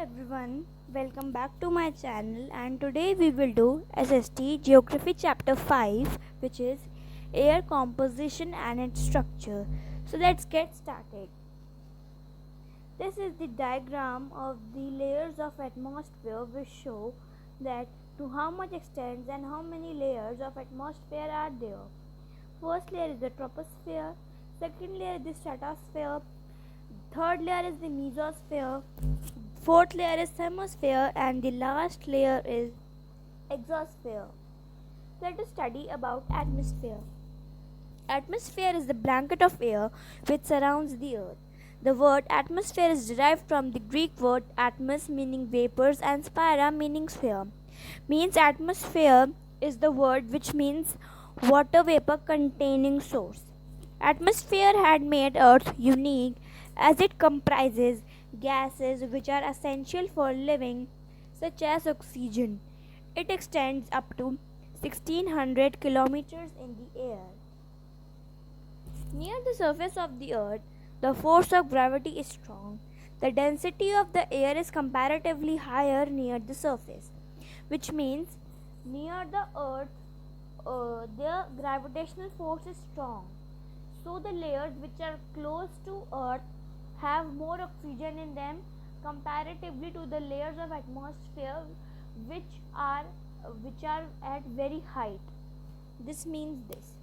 everyone, welcome back to my channel, and today we will do SST Geography chapter 5, which is air composition and its structure. So let's get started. This is the diagram of the layers of atmosphere which show that to how much extent and how many layers of atmosphere are there. First layer is the troposphere, second layer is the stratosphere, third layer is the mesosphere, fourth layer is thermosphere, and the last layer is exosphere. Let us study about atmosphere. Atmosphere is the blanket of air which surrounds the earth. The word atmosphere is derived from the Greek word atmos meaning vapors and spira meaning sphere. Means atmosphere is the word which means water vapor containing source. Atmosphere had made earth unique as it comprises gases which are essential for living, such as oxygen. It extends up to 1600 kilometers in the air. Near the surface of the earth, the force of gravity is strong. The density of the air is comparatively higher near the surface, which means near the earth, the gravitational force is strong. So the layers which are close to earth have more oxygen in them comparatively to the layers of atmosphere which are at very height. This means this.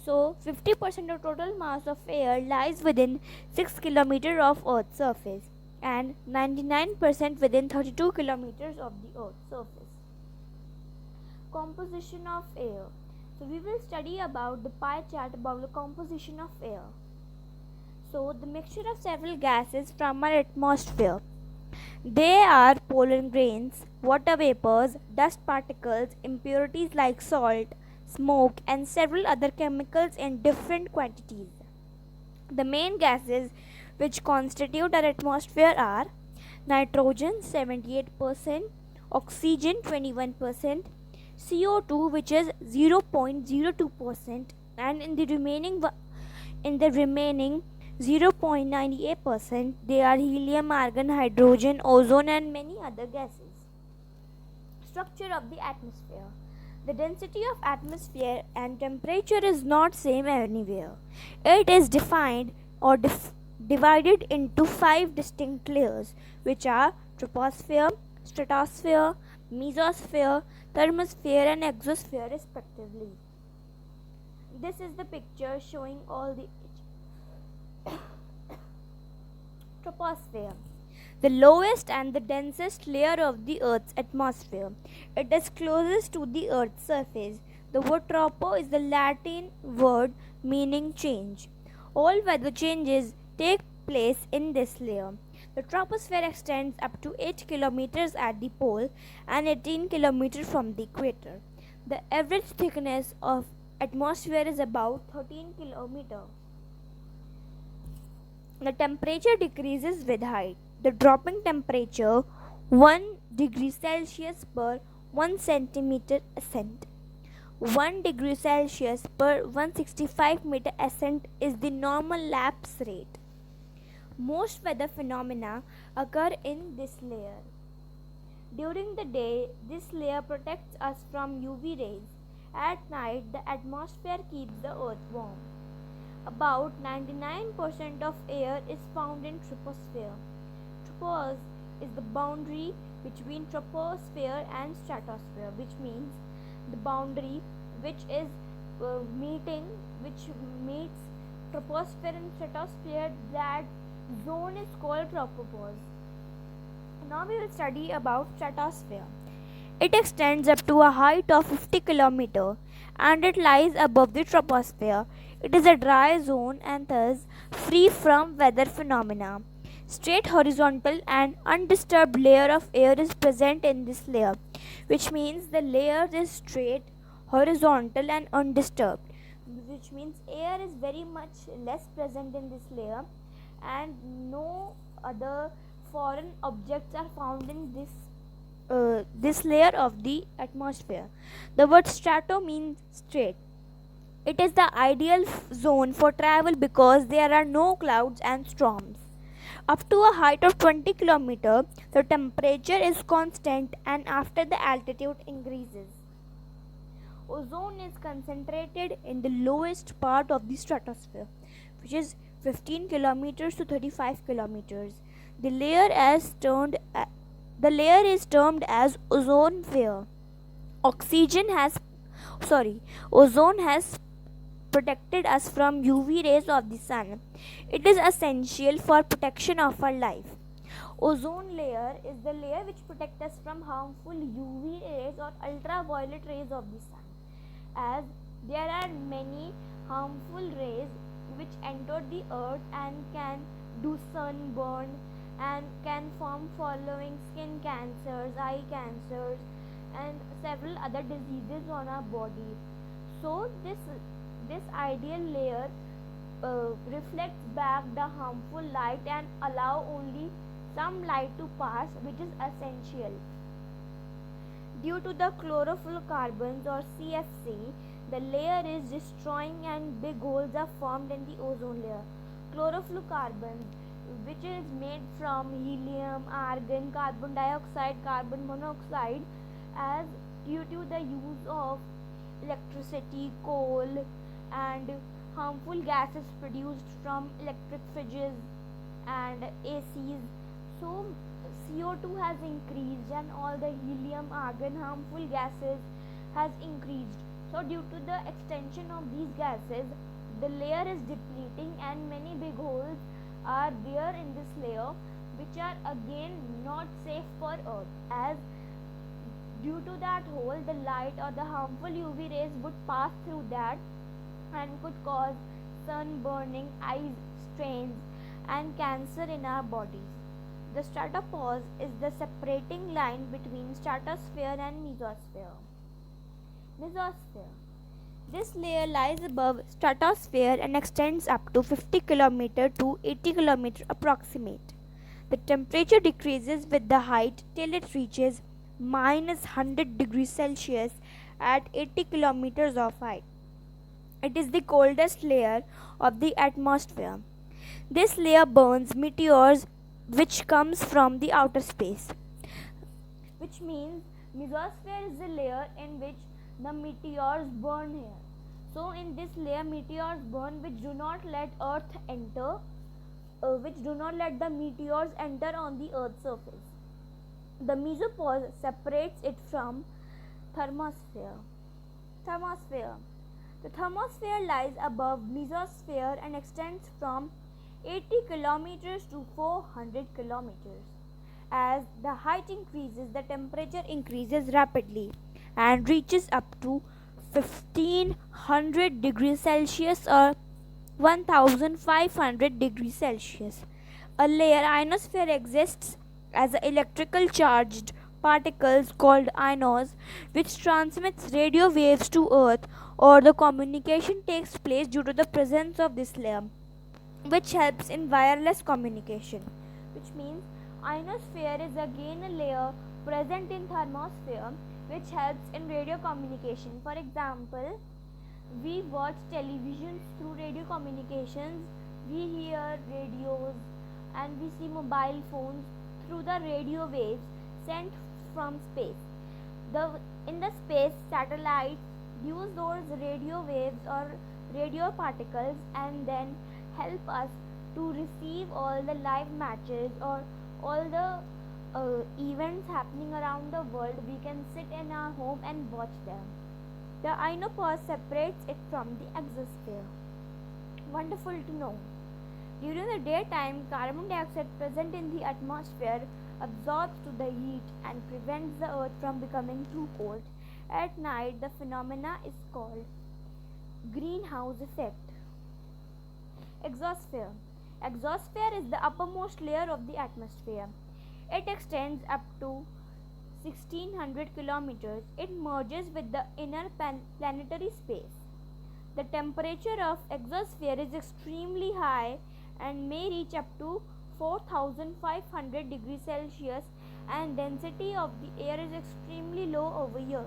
So 50% of total mass of air lies within 6 km of Earth's surface and 99% within 32 km of the Earth's surface. Composition of air. So we will study about the pie chart about the composition of air. So the mixture of several gases from our atmosphere. They are pollen grains, water vapors, dust particles, impurities like salt, smoke, and several other chemicals in different quantities. The main gases which constitute our atmosphere are nitrogen 78%, oxygen 21%, CO2 which is 0.02%, and in the remaining 0.98% they are helium, argon, hydrogen, ozone, and many other gases. Structure of the atmosphere. The density of atmosphere and temperature is not same anywhere. It is defined or divided into 5 distinct layers, which are troposphere, stratosphere, mesosphere, thermosphere, and exosphere respectively. This is the picture showing all the troposphere, the lowest and the densest layer of the Earth's atmosphere. It is closest to the Earth's surface. The word tropo is the Latin word meaning change. All weather changes take place in this layer. The troposphere extends up to 8 kilometers at the pole and 18 kilometers from the equator. The average thickness of atmosphere is about 13 kilometers. The temperature decreases with height. The dropping temperature 1 degree Celsius per 1 centimeter ascent. 1 degree Celsius per 165 meter ascent is the normal lapse rate. Most weather phenomena occur in this layer. During the day, this layer protects us from UV rays. At night, the atmosphere keeps the earth warm. About 99% of air is found in troposphere. Tropos is the boundary between troposphere and stratosphere, which means the boundary which meets troposphere and stratosphere. That zone is called tropopause. Now we will study about stratosphere. It extends up to a height of 50 km and it lies above the troposphere. It is a dry zone and thus free from weather phenomena. Straight horizontal and undisturbed layer of air is present in this layer, which means the layer is straight, horizontal, and undisturbed, which means air is very much less present in this layer and no other foreign objects are found in this layer of the atmosphere. The word strato means straight. It is the ideal zone for travel because there are no clouds and storms. Up to a height of 20 km, the temperature is constant and after the altitude increases. Ozone is concentrated in the lowest part of the stratosphere, which is 15 kilometers to 35 kilometers. The layer is termed as ozone Ozone has protected us from UV rays of the sun. It is essential for protection of our life. Ozone layer is the layer which protects us from harmful UV rays or ultraviolet rays of the sun. As there are many harmful rays which enter the earth and can do sunburn and can form following skin cancers, eye cancers, and several other diseases on our body. So this ideal layer reflects back the harmful light and allow only some light to pass, which is essential. Due to the chlorofluorocarbons or CFC, the layer is destroying and big holes are formed in the ozone layer. Chlorofluorocarbons, which is made from helium, argon, carbon dioxide, carbon monoxide, as due to the use of electricity, coal, and harmful gases produced from electric fridges and ACs. So CO2 has increased and all the helium, argon, harmful gases has increased. So due to the extension of these gases, the layer is depleting and many big holes are there in this layer, which are again not safe for Earth, as due to that hole the light or the harmful UV rays would pass through that and could cause sun burning, eye strains, and cancer in our bodies. The stratopause is the separating line between stratosphere and mesosphere. Mesosphere. This layer lies above stratosphere and extends up to 50 km to 80 km approximate. The temperature decreases with the height till it reaches minus 100 degrees Celsius at 80 km of height. It is the coldest layer of the atmosphere. This layer burns meteors which comes from the outer space, which means mesosphere is the layer in which the meteors burn here. So in this layer meteors burn which do not let earth enter, which do not let the meteors enter on the earth's surface. The mesopause separates it from thermosphere. The thermosphere lies above mesosphere and extends from 80 kilometers to 400 kilometers. As the height increases, the temperature increases rapidly and reaches up to 1500 degrees Celsius or 1500 degrees Celsius. A layer ionosphere exists as electrical charged particles called ions which transmits radio waves to earth, or the communication takes place due to the presence of this layer, which helps in wireless communication, which means ionosphere is again a layer present in thermosphere which helps in radio communication. For example, we watch televisions through radio communications, we hear radios, and we see mobile phones through the radio waves sent from space. In the space, satellites use those radio waves or radio particles and then help us to receive all the live matches or all the events happening around the world. We can sit in our home and watch them. The ionopause separates it from the exosphere. Wonderful to know. During the daytime, carbon dioxide present in the atmosphere absorbs to the heat and prevents the earth from becoming too cold. At night, the phenomena is called greenhouse effect. Exosphere. Exosphere is the uppermost layer of the atmosphere. It extends up to 1600 kilometers. It merges with the inner planetary space. The temperature of exosphere is extremely high and may reach up to 4500 degrees Celsius, and density of the air is extremely low over here.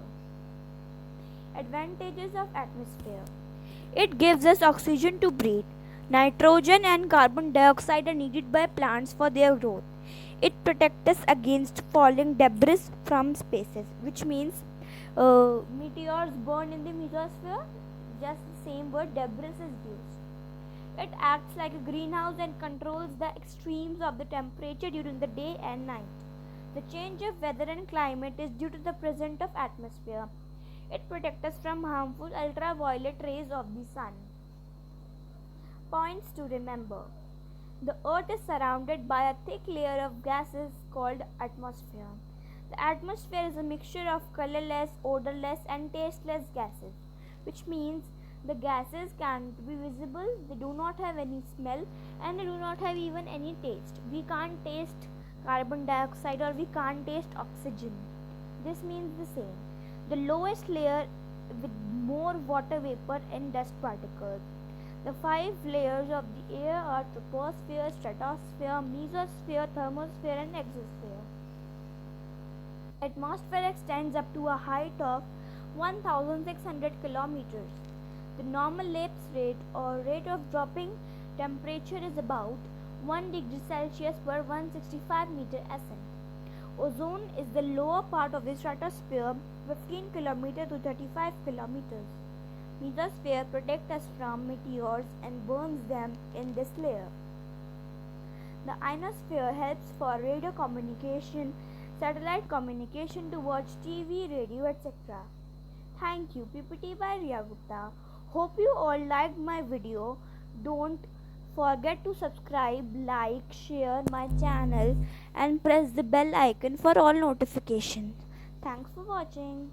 Advantages of atmosphere. It gives us oxygen to breathe. Nitrogen and carbon dioxide are needed by plants for their growth. It protects us against falling debris from spaces, which means meteors burn in the mesosphere. Just the same word debris is used. It acts like a greenhouse and controls the extremes of the temperature during the day and night. The change of weather and climate is due to the presence of atmosphere. It protects us from harmful ultraviolet rays of the sun. Points to remember. The earth is surrounded by a thick layer of gases called atmosphere. The atmosphere is a mixture of colorless, odorless and tasteless gases, which means the gases can't be visible, they do not have any smell, and they do not have even any taste. We can't taste carbon dioxide or we can't taste oxygen. This means the same. The lowest layer with more water vapor and dust particles. The 5 layers of the air are troposphere, stratosphere, mesosphere, thermosphere and exosphere. Atmosphere extends up to a height of 1600 kilometers. The normal lapse rate or rate of dropping temperature is about 1 degree Celsius per 165 meter ascent. Ozone is the lower part of the stratosphere, 15 km to 35 km. Mesosphere protects us from meteors and burns them in this layer. The ionosphere helps for radio communication, satellite communication to watch TV, radio, etc. Thank you. PPT by Riya Gupta. Hope you all liked my video. Don't forget to subscribe, like, share my channel and press the bell icon for all notifications. Thanks for watching.